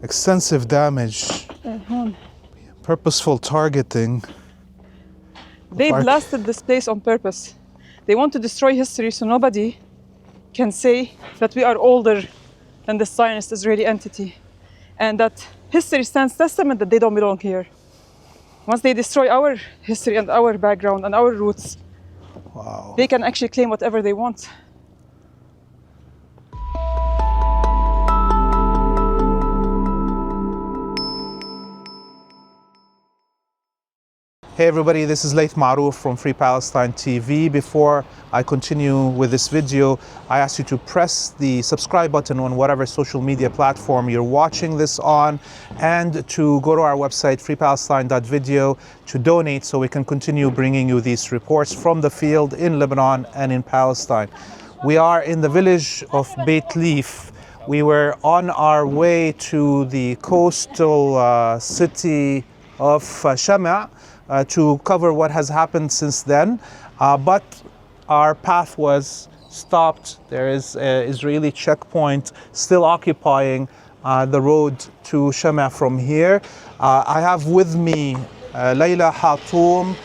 extensive damage, purposeful targeting. They blasted this place on purpose. They want to destroy history so nobody can say that we are older than the Zionist Israeli entity and that history stands testament that they don't belong here. Once they destroy our history and our background and our roots, they can actually claim whatever they want. Hey everybody, this is Laith Marouf from Free Palestine TV. Before I continue with this video, I ask you to press the subscribe button on whatever social media platform you're watching this on, and to go to our website freepalestine.video to donate so we can continue bringing you these reports from the field in Lebanon and in Palestine. We are in the village of Bleaf. We were on our way to the coastal city of Shamaa to cover what has happened since then, but our path was stopped. There is an Israeli checkpoint still occupying the road to Shamaa from here. I have with me Leila Hatoum,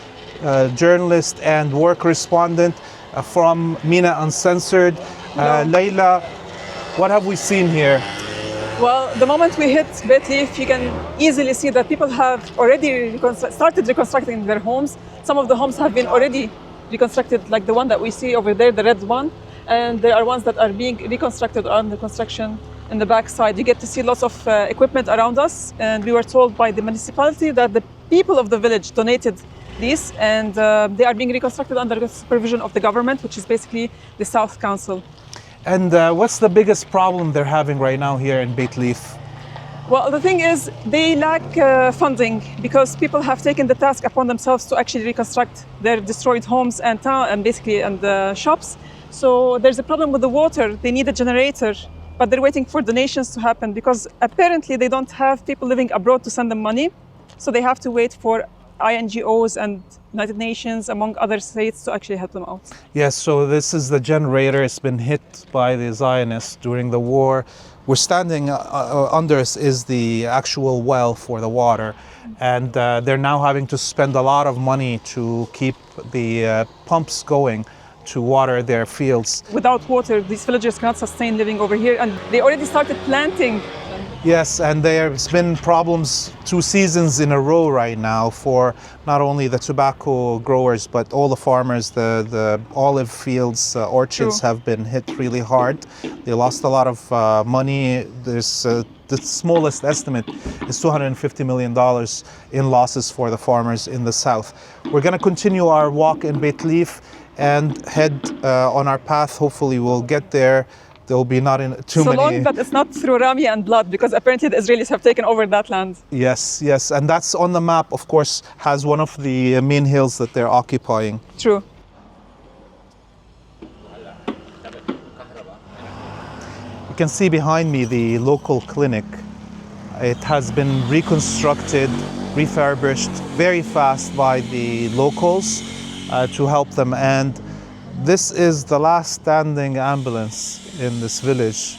journalist and war correspondent from MENA Uncensored. Leila, what have we seen here? Well, the moment we hit Bleaf, you can easily see that people have already started reconstructing their homes. Some of the homes have been already reconstructed, like the one that we see over there, the red one. And there are ones that are being reconstructed or under construction in the backside. You get to see lots of equipment around us. And we were told by the municipality that the people of the village donated these, and they are being reconstructed under the supervision of the government, which is basically the South Council. And what's the biggest problem they're having right now here in Bleaf? Well, the thing is, they lack funding because people have taken the task upon themselves to actually reconstruct their destroyed homes and town and basically the shops. So there's a problem with the water. They need a generator, but they're waiting for donations to happen because apparently they don't have people living abroad to send them money. So they have to wait for INGOs and United Nations, among other states, to actually help them out. Yes, so this is the generator. It's been hit by the Zionists during the war. We're standing under us is the actual well for the water, and they're now having to spend a lot of money to keep the pumps going to water their fields. Without water, these villagers cannot sustain living over here, and they already started planting. Yes, and there's been problems 2 seasons in a row right now for not only the tobacco growers, but all the farmers. The olive fields, orchards have been hit really hard. They lost a lot of money. There's the smallest estimate is $250 million in losses for the farmers in the south. We're going to continue our walk in Bleaf and head on our path. Hopefully we'll get there. There will be not in too many. So long that it's not through Rami and blood, because apparently the Israelis have taken over that land. Yes, yes, and that's on the map, of course, has one of the main hills that they're occupying. True. You can see behind me the local clinic. It has been reconstructed, refurbished very fast by the locals to help them, and this is the last standing ambulance in this village.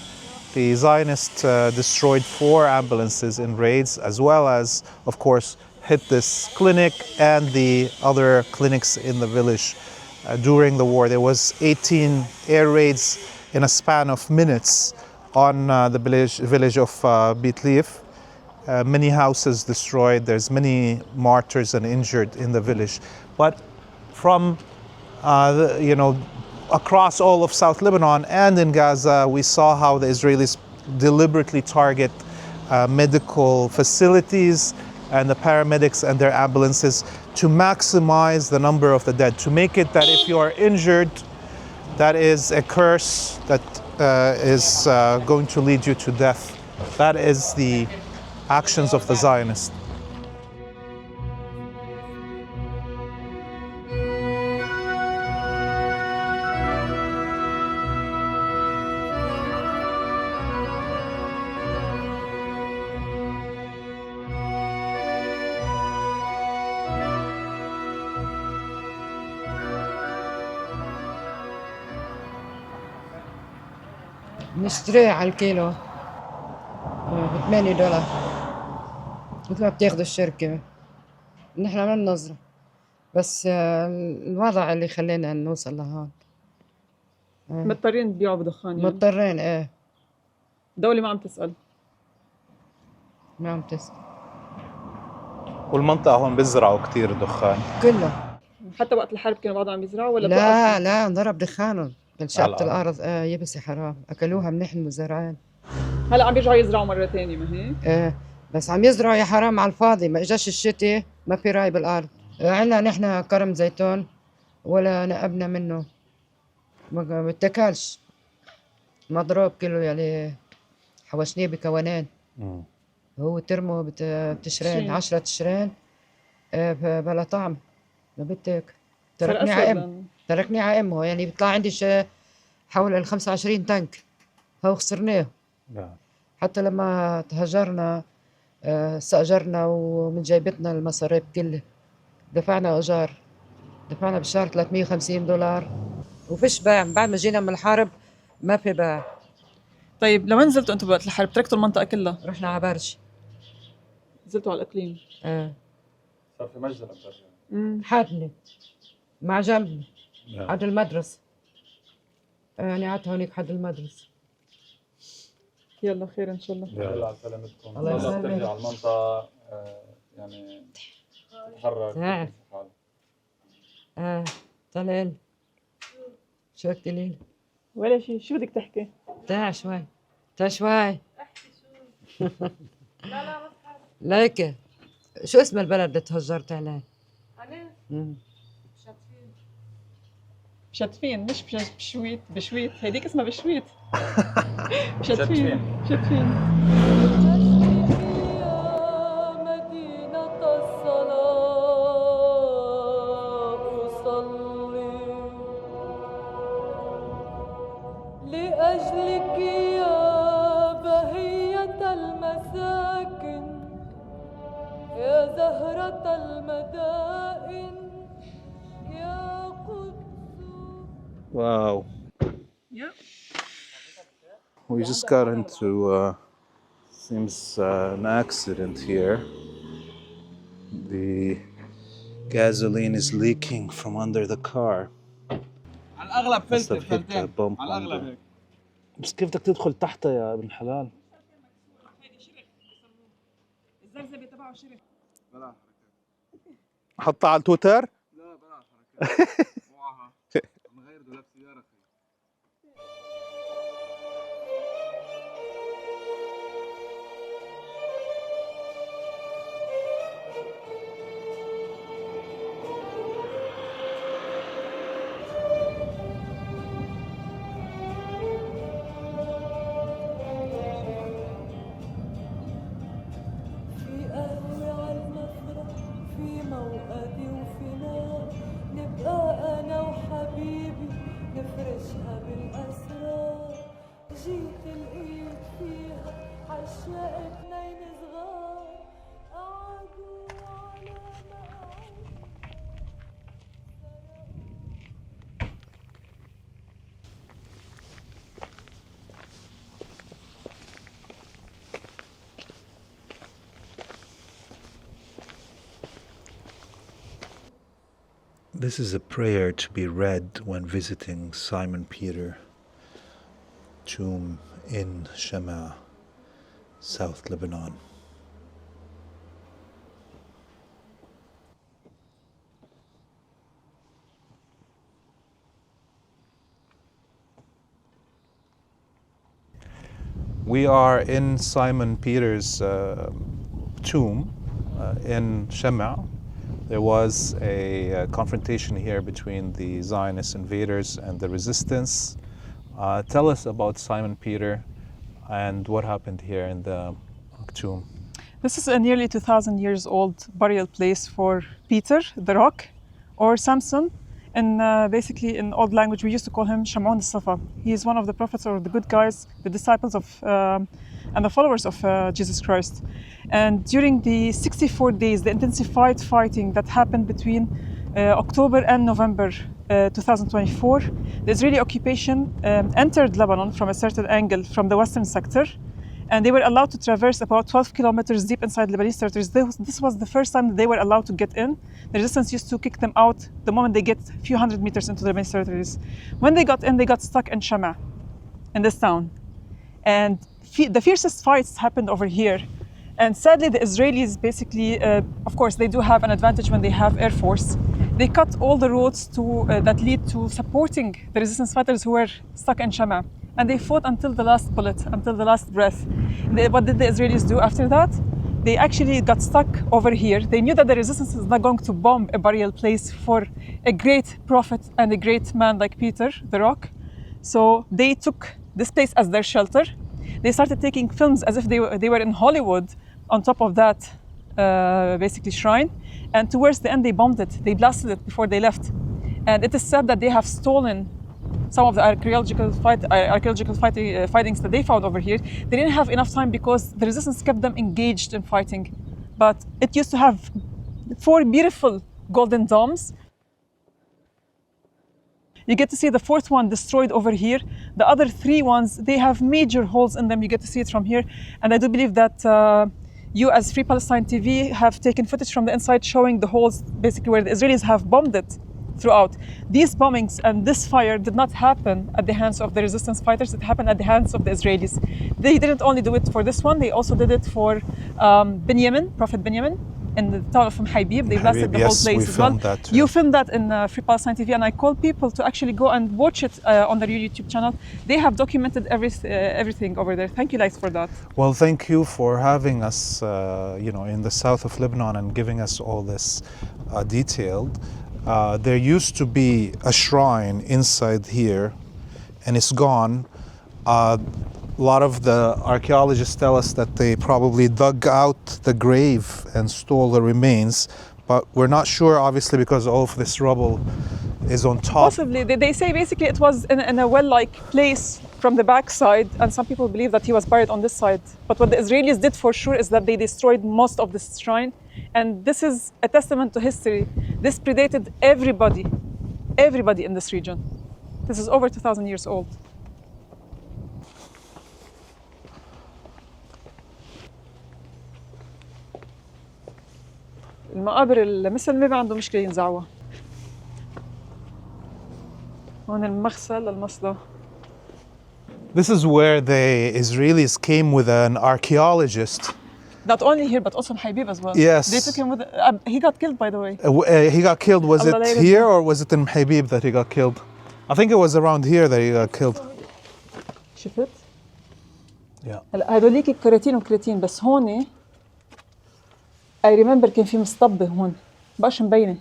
The Zionists destroyed 4 ambulances in raids, as well as, of course, hit this clinic and the other clinics in the village. During the war, there was 18 air raids in a span of minutes on the village of Bleaf. Many houses destroyed. There's many martyrs and injured in the village. But from across all of South Lebanon and in Gaza, we saw how the Israelis deliberately target medical facilities and the paramedics and their ambulances to maximize the number of the dead, to make it that if you are injured, that is a curse that is going to lead you to death. That is the actions of the Zionists. نشتريه على الكيلو $8 مثل ما بتاخذوا الشركة. نحن ما بننظر، بس الوضع اللي خلينا نوصل لهون. مضطرين تبيعوا بدخان يعني. مضطرين الدولة ما عم تسأل. ما عم تسأل. والمنطقة هون بيزرعوا كتير دخان كله. حتى وقت الحرب كانوا بعضهم عم يزرعوا ولا لا انضرب دخانهم بالشقة الأرض. يبس يا حرام، أكلوها منيح المزارعين. هلا عم بيرجعوا يزرعوا مرة ثانية ما هيك؟ بس عم يزرعوا يا حرام على الفاضي، ما اجاش الشتاء ما في راي بالأرض. عنا نحن كرم زيتون ولا نقبنا منه، ما بتاكلش، مضروب كله يعني، حوشنيه بكونين. هو ترمه بتشرين 10 تشرين بلا طعم، ما بدك. تركني على امه يعني. بيطلع عندي حول 25 تنك، هو خسرناه. حتى لما تهجرنا استأجرنا ومن جيبتنا المصاريف كلها، دفعنا إيجار، دفعنا بالشهر $350 وفيش باع. بعد ما جينا من الحرب ما في باع. طيب لوين نزلتوا انتم بوقت الحرب؟ تركتوا المنطقة كلها؟ رحنا على برج. نزلتوا على الإقليم؟ صار في مجزرة برجع. حدني مع جنبي حد المدرسة، يعني قعدت هونيك حد المدرسة. يلا خير إن شاء الله. يلا على سلامتكم. الله يسلمك. ترجع المنطقة يعني تتحرك. طلعين شو بدك تقولي؟ ولا شيء، شو بدك تحكي؟ تعال شوي احكي شو. لا ليك شو اسم البلد اللي تهجرت عليه؟ أنا؟ بشتفين، مش بشويت، هيديك اسمها بشويت. بشتفين. لأجلك يا بهية المساكن، يا زهرة المدائن، يا قدس. Wow. Yeah. We just got into seems an accident here. The gasoline is leaking from under the car. على الأغلب Must have hit a bump on the... بس كيف بدك تدخل تحتها يا ابن حلال؟ الزرزبة تبعه شرك. بلا حطها على التويتر؟ لا بلا حركات. وعها عم غير دولاب سيارة. نفرشها بالأسرار، جيت الإيد فيها عشاق اتنين صغار قعدوا على This is a prayer to be read when visiting Simon Peter tomb in Shamaa, South Lebanon. We are in Simon Peter's tomb in Shamaa. There was a confrontation here between the Zionist invaders and the resistance. Tell us about Simon Peter and what happened here in the tomb. This is a nearly 2,000 years old burial place for Peter, the rock, or Samson. And basically in old language, we used to call him Shamaa al-Safa. He is one of the prophets or the good guys, the disciples of and the followers of Jesus Christ. And during the 64 days, the intensified fighting that happened between October and November 2024, the Israeli occupation entered Lebanon from a certain angle from the western sector And they were allowed to traverse about 12 kilometers deep inside Lebanese territories. This was the first time that they were allowed to get in. The resistance used to kick them out the moment they get a few hundred meters into the Lebanese territories. When they got in, they got stuck in Shamaa, in this town. And the fiercest fights happened over here. And sadly, the Israelis basically, of course, they do have an advantage when they have air force. They cut all the roads that lead to supporting the resistance fighters who were stuck in Shamaa. And they fought until the last bullet, until the last breath. What did the Israelis do after that? They actually got stuck over here. They knew that the resistance is not going to bomb a burial place for a great prophet and a great man like Peter, the Rock. So they took this place as their shelter. They started taking films as if they were in Hollywood on top of that basically shrine. And towards the end, they bombed it. They blasted it before they left. And it is said that they have stolen some of the archaeological findings that they found over here. They didn't have enough time because the resistance kept them engaged in fighting. But it used to have 4 beautiful golden domes. You get to see the 4th one destroyed over here. The other 3 ones, they have major holes in them. You get to see it from here. And I do believe that you as Free Palestine TV have taken footage from the inside showing the holes basically where the Israelis have bombed it throughout. These bombings and this fire did not happen at the hands of the resistance fighters. It happened at the hands of the Israelis. They didn't only do it for this one, they also did it for Prophet Benjamin, in the town of Habib. They blasted the whole place as well. That too. You filmed that in Free Palestine TV, and I call people to actually go and watch it on their YouTube channel. They have documented everything over there. Thank you, Laith, for that. Well, thank you for having us, in the south of Lebanon and giving us all this detailed. There used to be a shrine inside here, and it's gone. A lot of the archaeologists tell us that they probably dug out the grave and stole the remains, but we're not sure, obviously, because all of this rubble is on top. Possibly. They say basically it was in a well-like place from the backside, and some people believe that he was buried on this side. But what the Israelis did for sure is that they destroyed most of this shrine, and this is a testament to history. This predated everybody in this region. This is over 2,000 years old. المقابر المسلمة ما عندهم مشكلة ينزعوها. هون المغسل للمصلى. This is where the Israelis came with an archaeologist. Not only here, but also in Habib as well. Yes. They took him with. He got killed, by the way. He got killed. Was it Leila. here or was it in Habib that he got killed? I think it was around here that he got killed. شفت؟ Yeah. هلا هدوليك كراتين وكراتين بس هون I remember كان في مصطبة هون بقاش مبينة.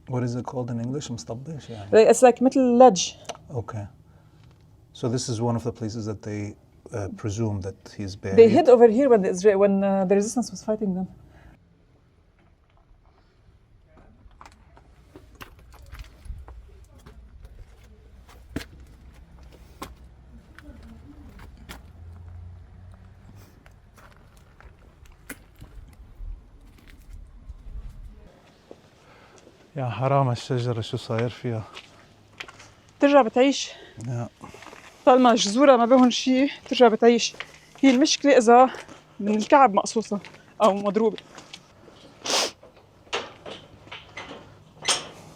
What is it called in English? مصطبة يعني. It's like مثل ledge. Okay. So this is one of the places that they presume that he's buried. They hid over here when the resistance was fighting them. يا حرام الشجرة شو صاير فيها. ترجع بتعيش. Yeah. طالما جذورها ما بهن شيء ترجع بتعيش. هي المشكلة إذا من الكعب مقصوصة أو مضروبة.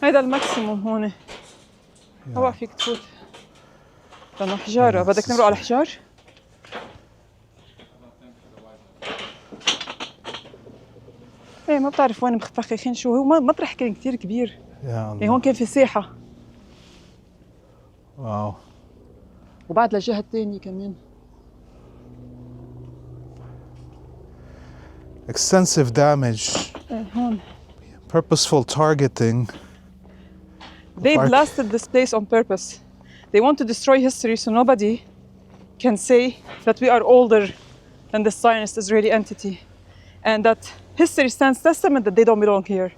هيدا الماكسيموم هون. هوا فيك تفوت. لأنه حجارة، بدك نمرق على الحجار؟ ايه ما بتعرف وين مخفخخين شو هو مطرح كان كتير كبير. يعني هون كان في ساحة. واو. وبعد للجهة الثانية كمان. Extensive damage. هون. Purposeful targeting. They blasted this place on purpose. They want to destroy history so nobody can say that we are older than the Zionist Israeli entity and that history stands testament that they don't belong here.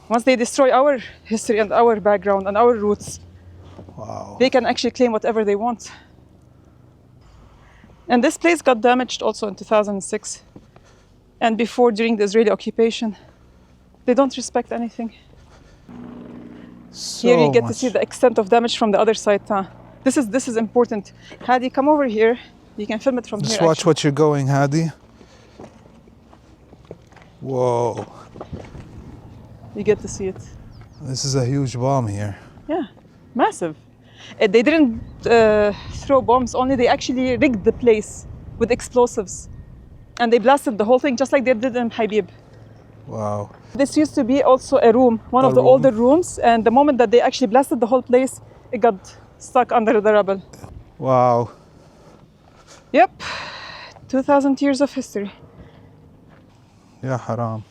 Once they destroy our history and our background and our roots, wow, they can actually claim whatever they want. And this place got damaged also in 2006 and before during the Israeli occupation. They don't respect anything. So here you get much. to see the extent of damage from the other side. This is important. Hadi, come over here. You can film it from Just here. watch what you're going, Hadi. Whoa. You get to see it. This is a huge bomb here. Yeah, massive. They didn't throw bombs, only they actually rigged the place with explosives. And they blasted the whole thing just like they did in Habib. Wow. This used to be also a room, one of the older rooms, and the moment that they actually blasted the whole place, it got stuck under the rubble. Wow. Yep, 2,000 years of history. Yeah, haram.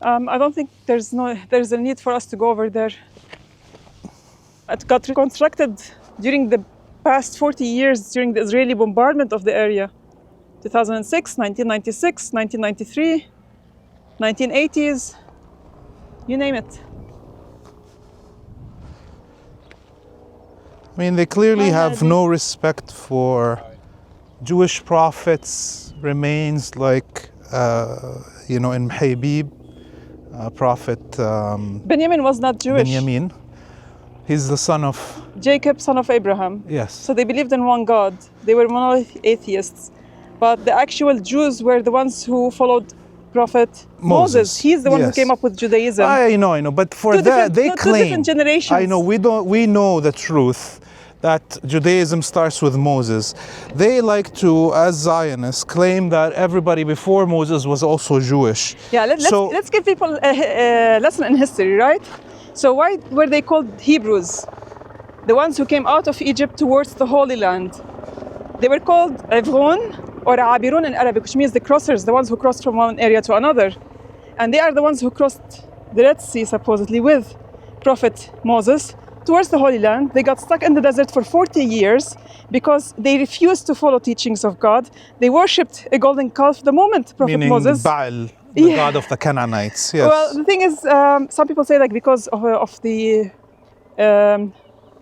I don't think there's a need for us to go over there. It got reconstructed during the past 40 years during the Israeli bombardment of the area. 2006, 1996, 1993, 1980s, you name it. I mean, they clearly have Hadi. no respect for Jewish prophets, remains like, in Habib, Prophet Benjamin was not Jewish. Benjamin. He's the son of, Jacob, son of Abraham. yes. So they believed in one God. They were monotheists. But the actual Jews were the ones who followed Prophet Moses. He's the one who yes. came up with Judaism. I know. But for Two that, different- they two claim. different generations. I know. We know the truth that Judaism starts with Moses. They like to, as Zionists, claim that everybody before Moses was also Jewish. Yeah, let's give people a lesson in history, right? So why were they called Hebrews? The ones who came out of Egypt towards the Holy Land. They were called Evrun or Abirun in Arabic, which means the crossers, the ones who crossed from one area to another. And they are the ones who crossed the Red Sea, supposedly, with Prophet Moses towards the Holy Land. They got stuck in the desert for 40 years because they refused to follow teachings of God. They worshipped a golden calf the moment Prophet Meaning Moses... Baal, the Yeah. god of the Canaanites. Yes. Well, the thing is, some people say like because of the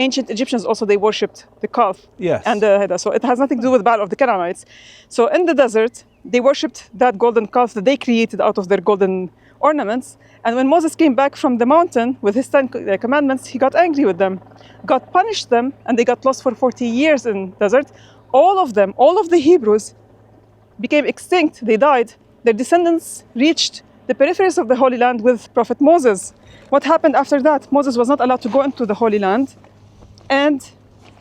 ancient Egyptians also they worshipped the calf. Yes. And so it has nothing to do with Baal of the Canaanites. So in the desert, they worshipped that golden calf that they created out of their golden ornaments. And when Moses came back from the mountain with his 10 commandments, he got angry with them, God punished them, and they got lost for 40 years in the desert. All of them, all of the Hebrews became extinct. They died. Their descendants reached the peripheries of the Holy Land with Prophet Moses. What happened after that? Moses was not allowed to go into the Holy Land, and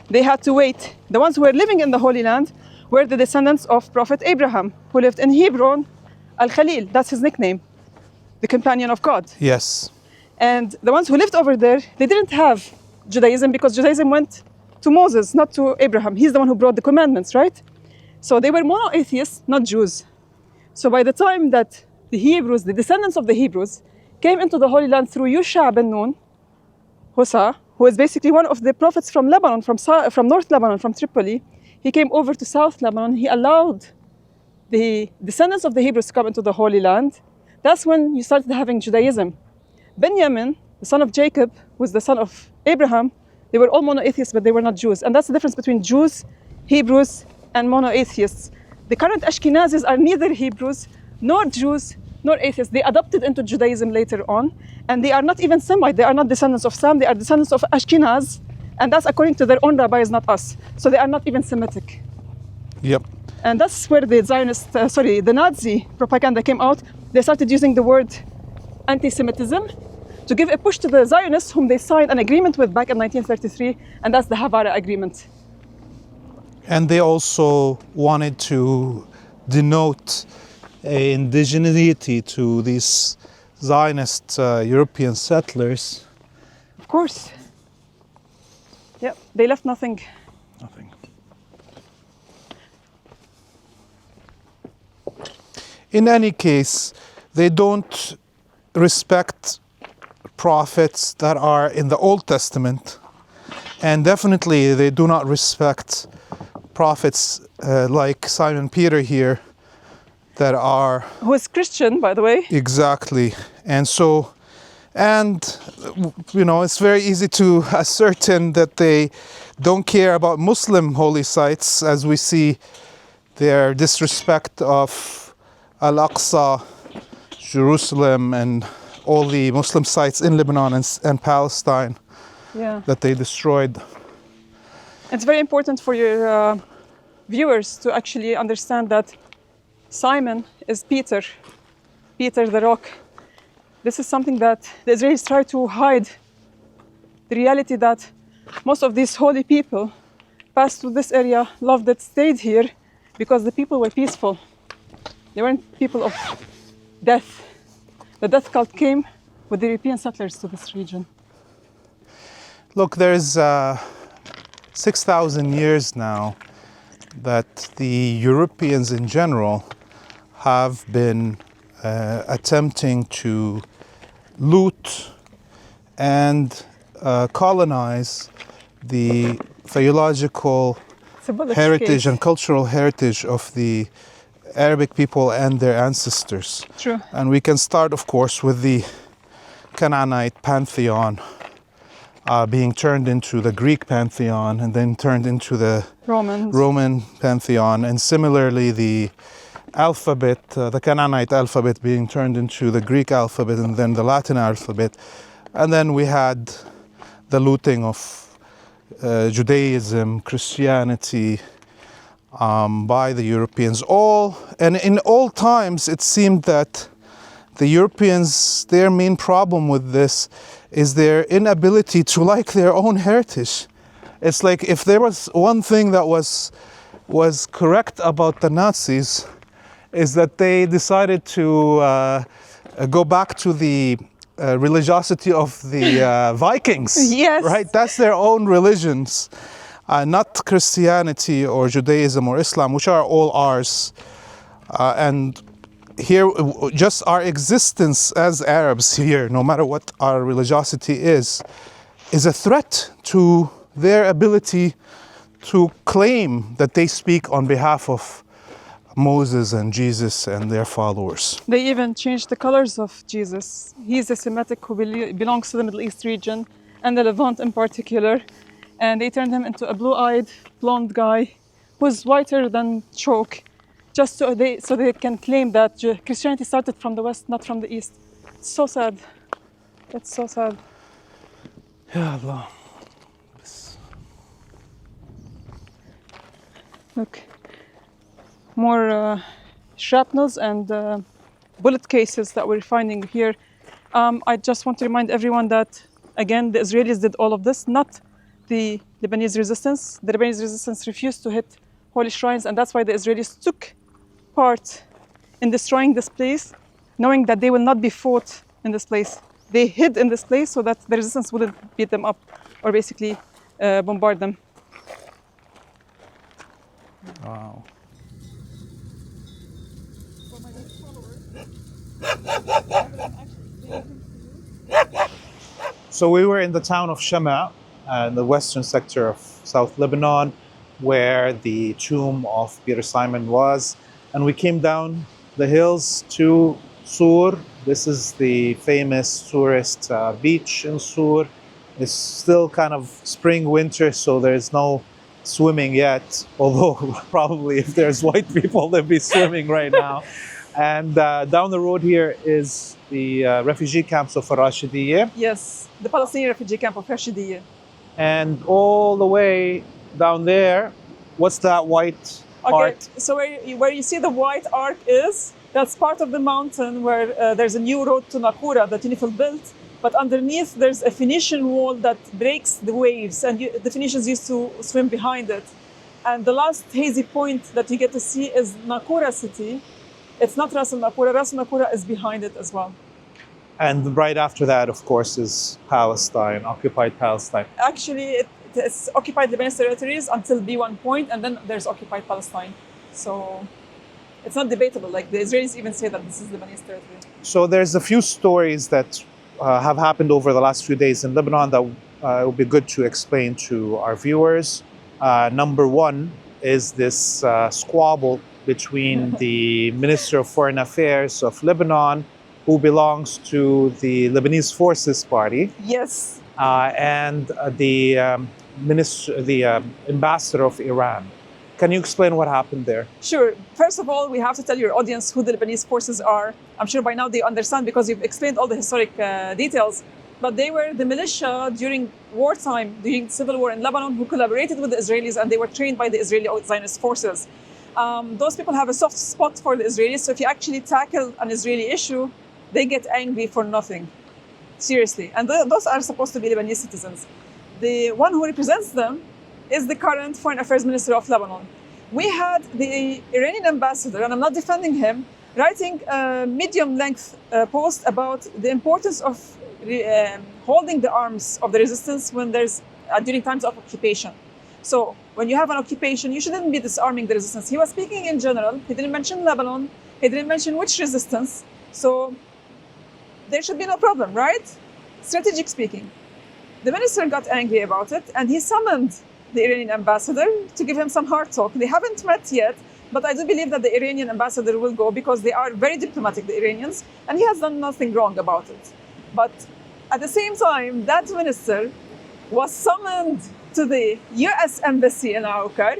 they had to wait. The ones who were living in the Holy Land were the descendants of Prophet Abraham, who lived in Hebron, Al-Khalil, that's his nickname, the companion of God. Yes. And the ones who lived over there, they didn't have Judaism because Judaism went to Moses, not to Abraham. He's the one who brought the commandments, right? So they were monotheists, not Jews. So by the time that the Hebrews, the descendants of the Hebrews, came into the Holy Land through Yusha ben Nun, Hosa, who is basically one of the prophets from Lebanon, from North Lebanon, from Tripoli, he came over to South Lebanon. He allowed the descendants of the Hebrews to come into the Holy Land. That's when you started having Judaism. Benjamin, the son of Jacob, was the son of Abraham. They were all monotheists, but they were not Jews. And that's the difference between Jews, Hebrews, and monotheists. The current Ashkenazis are neither Hebrews, nor Jews, nor atheists. They adopted into Judaism later on, and they are not even Semite. They are not descendants of Sam. They are descendants of Ashkenaz, and that's according to their own rabbis, not us. So they are not even Semitic. Yep. And that's where the the Nazi propaganda came out. They started using the word anti-Semitism to give a push to the Zionists, whom they signed an agreement with back in 1933, and that's the Havara Agreement. And they also wanted to denote indigeneity to these Zionist European settlers. Of course. Yeah, they left nothing. Nothing. In any case, they don't respect prophets that are in the Old Testament, and definitely they do not respect prophets like Simon Peter here that are... Who is Christian, by the way. Exactly. And so, it's very easy to ascertain that they don't care about Muslim holy sites, as we see their disrespect of al-Aqsa, Jerusalem, and all the Muslim sites in Lebanon and Palestine that they destroyed. It's very important for your viewers to actually understand that Simon is Peter, Peter the rock. This is something that the Israelis try to hide, the reality that most of these holy people passed through this area, loved it, stayed here because the people were peaceful. They weren't people of death. The death cult came with the European settlers to this region. Look, there's 6,000 years now that the Europeans in general have been attempting to loot and colonize the theological heritage and cultural heritage of the Arabic people and their ancestors. True. And we can start, of course, with the Canaanite pantheon being turned into the Greek pantheon and then turned into the Roman pantheon, and similarly the alphabet, the Canaanite alphabet being turned into the Greek alphabet and then the Latin alphabet. And then we had the looting of Judaism, Christianity by the Europeans. And in all times it seemed that the Europeans, their main problem with this is their inability to like their own heritage. It's like if there was one thing that was correct about the Nazis, is that they decided to go back to the religiosity of the Vikings. Yes. Right? That's their own religions, not Christianity or Judaism or Islam, which are all ours. And here, just our existence as Arabs here, no matter what our religiosity is a threat to their ability to claim that they speak on behalf of Moses and Jesus and their followers. They even changed the colors of Jesus. He's a Semitic who belongs to the Middle East region and the Levant in particular. And they turned him into a blue-eyed, blonde guy who's whiter than chalk, just so they can claim that Christianity started from the West, not from the East. It's so sad. It's so sad. Ya Allah. Look, more shrapnels and bullet cases that we're finding here. I just want to remind everyone that, again, the Israelis did all of this, not the Lebanese resistance. The Lebanese resistance refused to hit holy shrines, and that's why the Israelis took part in destroying this place, knowing that they will not be fought in this place. They hid in this place so that the resistance wouldn't beat them up or basically bombard them. Wow. So we were in the town of Shamaa, in the western sector of South Lebanon, where the tomb of Peter Simon was. And we came down the hills to Sur. This is the famous tourist beach in Sur. It's still kind of spring, winter, so there's no swimming yet, although probably if there's white people, they'll be swimming right now. And down the road here is the refugee camps of Rashidiyya. Yes, the Palestinian refugee camp of Rashidiyya. And all the way down there, what's that white arc? So where you see the white arc is, that's part of the mountain where there's a new road to Nakura that UNIFIL built. But underneath, there's a Phoenician wall that breaks the waves, and the Phoenicians used to swim behind it. And the last hazy point that you get to see is Nakura city. It's not Ras al-Nakura. Ras al-Nakura is behind it as well. And right after that, of course, is Palestine, occupied Palestine. Actually, it's occupied Lebanese territories until B1 point, and then there's occupied Palestine. So it's not debatable. Like the Israelis even say that this is Lebanese territory. So there's a few stories that have happened over the last few days in Lebanon that it would be good to explain to our viewers. Number one is this squabble between the Minister of Foreign Affairs of Lebanon, who belongs to the Lebanese Forces Party, Yes. and the ambassador of Iran. Can you explain what happened there? Sure. First of all, we have to tell your audience who the Lebanese forces are. I'm sure by now they understand because you've explained all the historic details. but they were the militia during wartime, during civil war in Lebanon, who collaborated with the Israelis, and they were trained by the Israeli Zionist forces. Those people have a soft spot for the Israelis, so if you actually tackle an Israeli issue, they get angry for nothing. Seriously. And those are supposed to be Lebanese citizens. The one who represents them is the current Foreign Affairs Minister of Lebanon. We had the Iranian ambassador, and I'm not defending him, writing a medium-length post about the importance of holding the arms of the resistance when there's during times of occupation. So when you have an occupation, you shouldn't be disarming the resistance. He was speaking in general. He didn't mention Lebanon. He didn't mention which resistance. So there should be no problem, right? Strategic speaking. The minister got angry about it, and he summoned the Iranian ambassador to give him some hard talk. They haven't met yet, but I do believe that the Iranian ambassador will go because they are very diplomatic, the Iranians, and he has done nothing wrong about it. But at the same time, that minister was summoned to the US Embassy in Aukar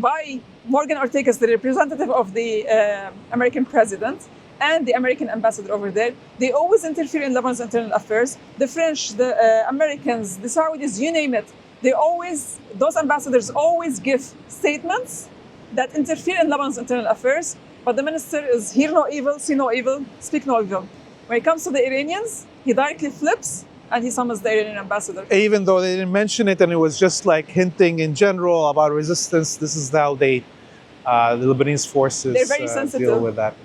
by Morgan Ortagus, the representative of the American president, and the American ambassador over there. They always interfere in Lebanon's internal affairs. The French, the Americans, the Saudis, you name it. Those ambassadors always give statements that interfere in Lebanon's internal affairs, but the minister is hear no evil, see no evil, speak no evil. When it comes to the Iranians, he directly flips and he summons the Iranian ambassador. Even though they didn't mention it and it was just like hinting in general about resistance, this is how the Lebanese forces They're very sensitive. Deal with that.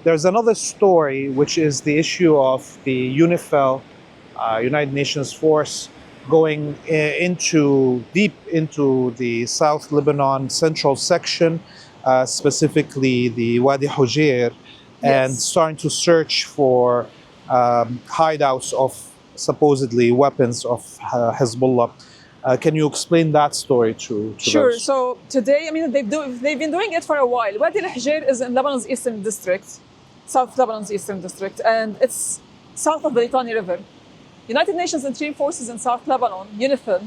There's another story, which is the issue of the UNIFIL, United Nations force, going deep into the South Lebanon central section, specifically the Wadi Hojair, and starting to search for hideouts of supposedly weapons of Hezbollah. Can you explain that story to Sure. those? So today, I mean, they've been doing it for a while. Wadi al-Hojair is in Lebanon's eastern district, South Lebanon's eastern district, and it's south of the Litani River. United Nations Interim Forces in South Lebanon, UNIFIL,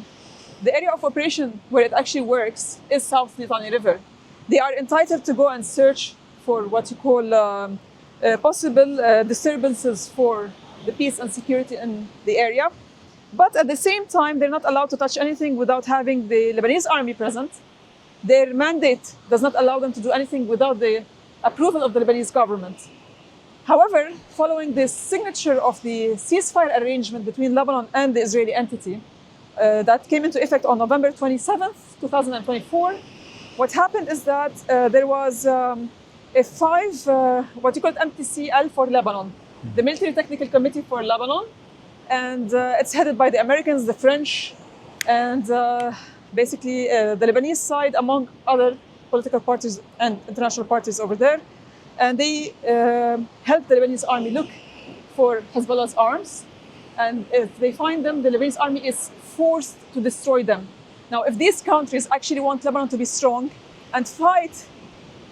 the area of operation where it actually works is South Litani River. They are entitled to go and search for what you call possible disturbances for the peace and security in the area. But at the same time, they're not allowed to touch anything without having the Lebanese army present. Their mandate does not allow them to do anything without the approval of the Lebanese government. However, following the signature of the ceasefire arrangement between Lebanon and the Israeli entity that came into effect on November 27th, 2024, what happened is that there was what you call MTCL for Lebanon, the Military Technical Committee for Lebanon, and it's headed by the Americans, the French, and basically the Lebanese side, among other political parties and international parties over there. And they help the Lebanese army look for Hezbollah's arms. And if they find them, the Lebanese army is forced to destroy them. Now, if these countries actually want Lebanon to be strong and fight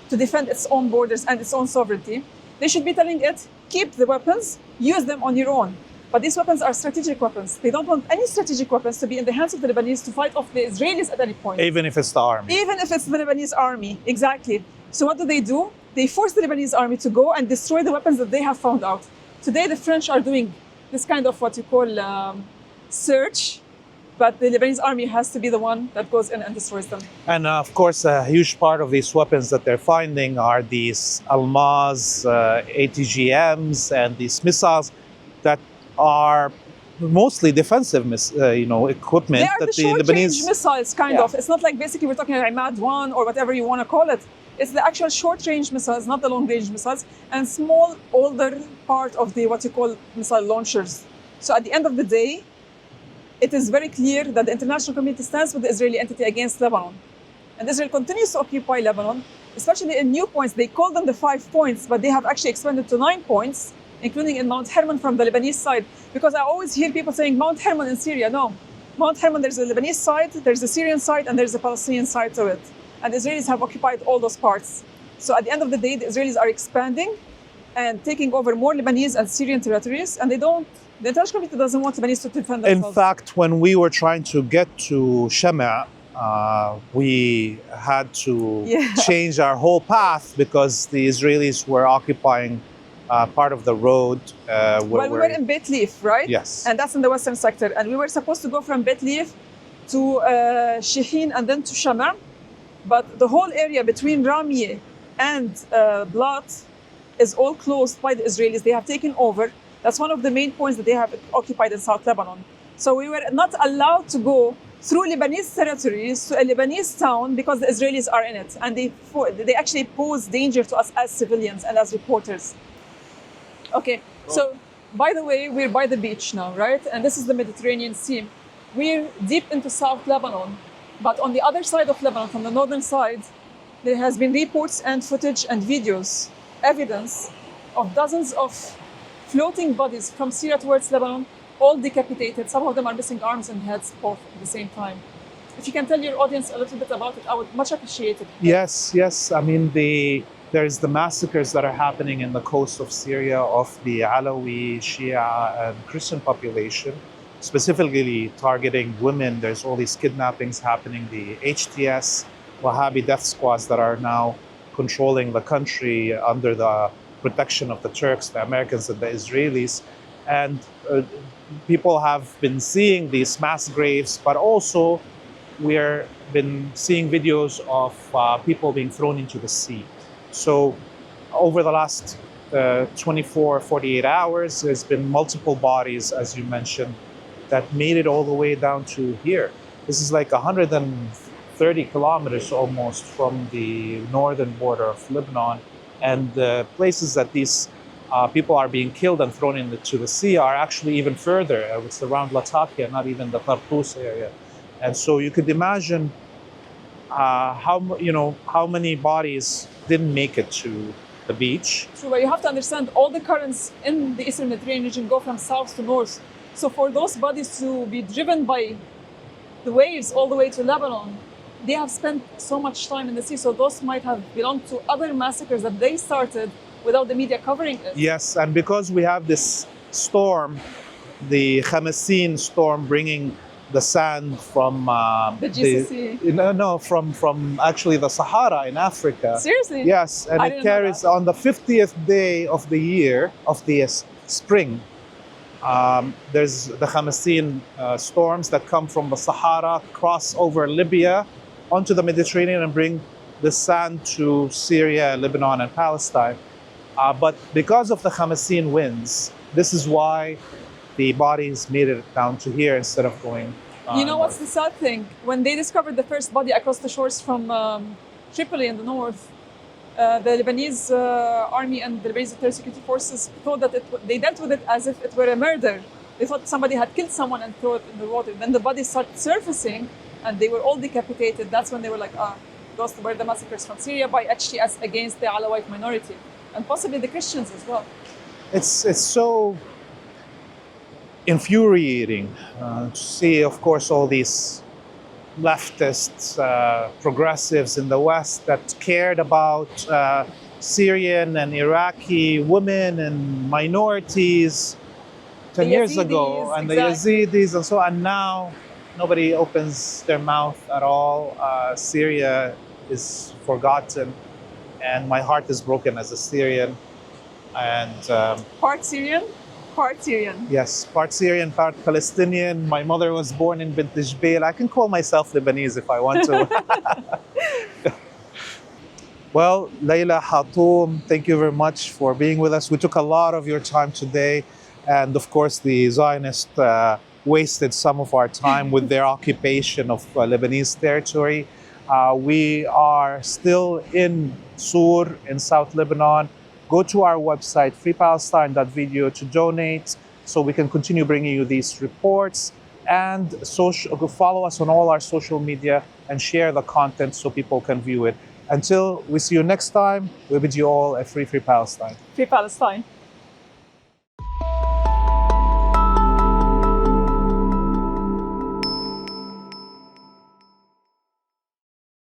to defend its own borders and its own sovereignty, they should be telling it, keep the weapons, use them on your own. But these weapons are strategic weapons. They don't want any strategic weapons to be in the hands of the Lebanese to fight off the Israelis at any point. Even if it's the army. Even if it's the Lebanese army, exactly. So what do? They force the Lebanese army to go and destroy the weapons that they have found out. Today, the French are doing this kind of what you call search, but the Lebanese army has to be the one that goes in and destroys them. And of course, a huge part of these weapons that they're finding are these al-Mahs, ATGMs, and these missiles that are mostly defensive, equipment. They are that the short-range Lebanese missiles, kind of. It's not like basically we're talking Imad 1 or whatever you want to call it. It's the actual short-range missiles, not the long-range missiles, and small, older part of the what you call missile launchers. So at the end of the day, it is very clear that the international community stands with the Israeli entity against Lebanon. And Israel continues to occupy Lebanon, especially in new points. They call them the 5 points, but they have actually expanded to 9 points, including in Mount Hermon from the Lebanese side. Because I always hear people saying Mount Hermon in Syria. No, Mount Hermon, there's the Lebanese side, there's the Syrian side, and there's the Palestinian side to it. And the Israelis have occupied all those parts. So at the end of the day, the Israelis are expanding and taking over more Lebanese and Syrian territories, and the international community doesn't want Lebanese to defend themselves. In fact, when we were trying to get to Shamaa, we had to change our whole path because the Israelis were occupying part of the road. Well, we were in Beit Leaf, right? Yes. And that's in the western sector. And we were supposed to go from Beit Leaf to Shechin and then to Shamaa. But the whole area between Ramie and Blat is all closed by the Israelis. They have taken over. That's one of the main points that they have occupied in South Lebanon. So we were not allowed to go through Lebanese territories to a Lebanese town because the Israelis are in it. And they actually pose danger to us as civilians and as reporters. Okay, so by the way, we're by the beach now, right? And this is the Mediterranean Sea. We're deep into South Lebanon, but on the other side of Lebanon, from the northern side, there has been reports and footage and videos, evidence of dozens of floating bodies from Syria towards Lebanon, all decapitated. Some of them are missing arms and heads both at the same time. If you can tell your audience a little bit about it, I would much appreciate it. Yes. I mean, there's the massacres that are happening in the coast of Syria of the Alawi, Shia, and Christian population, specifically targeting women. There's all these kidnappings happening, the HTS, Wahhabi death squads that are now controlling the country under the protection of the Turks, the Americans, and the Israelis. And people have been seeing these mass graves, but also we've been seeing videos of people being thrown into the sea. So over the last 24, 48 hours, there's been multiple bodies, as you mentioned, that made it all the way down to here. This is like 130 kilometers almost from the northern border of Lebanon. And the places that these people are being killed and thrown into the sea are actually even further. It's around Latakia, not even the Tartus area. And so you could imagine how many bodies didn't make it to the beach. True, but you have to understand all the currents in the Eastern Mediterranean region go from south to north. So for those bodies to be driven by the waves all the way to Lebanon, they have spent so much time in the sea. So those might have belonged to other massacres that they started without the media covering it. Yes, and because we have this storm, the Khamaseen storm, bringing the sand from the GCC. from actually the Sahara in Africa. Seriously? Yes, and it carries on the 50th day of the year of the spring. There's the Khamaseen storms that come from the Sahara, cross over Libya onto the Mediterranean and bring the sand to Syria, Lebanon, and Palestine. But because of the Khamaseen winds, this is why the bodies made it down to here instead of going. You know what's the sad thing? When they discovered the first body across the shores from Tripoli in the north, the Lebanese army and the Lebanese interior security forces thought that they dealt with it as if it were a murder. They thought somebody had killed someone and thrown it in the water. Then the bodies started surfacing and they were all decapitated. That's when they were like, those were the massacres from Syria by HTS against the Alawite minority and possibly the Christians as well. It's so infuriating to see, of course, all these leftists, progressives in the West that cared about Syrian and Iraqi women and minorities 10 years ago, and exactly. the Yazidis and so on. And now nobody opens their mouth at all. Syria is forgotten, and my heart is broken as a Syrian. And part Syrian? Part Syrian. Yes, part Syrian, part Palestinian. My mother was born in Bint Jbeil. I can call myself Lebanese if I want to. Well, Leila, Hatoum, thank you very much for being with us. We took a lot of your time today. And of course, the Zionists wasted some of our time with their occupation of Lebanese territory. We are still in Sur in South Lebanon. Go to our website, freepalestine.video, to donate so we can continue bringing you these reports. And follow us on all our social media and share the content so people can view it. Until we see you next time, we bid you all a free Palestine. Free Palestine.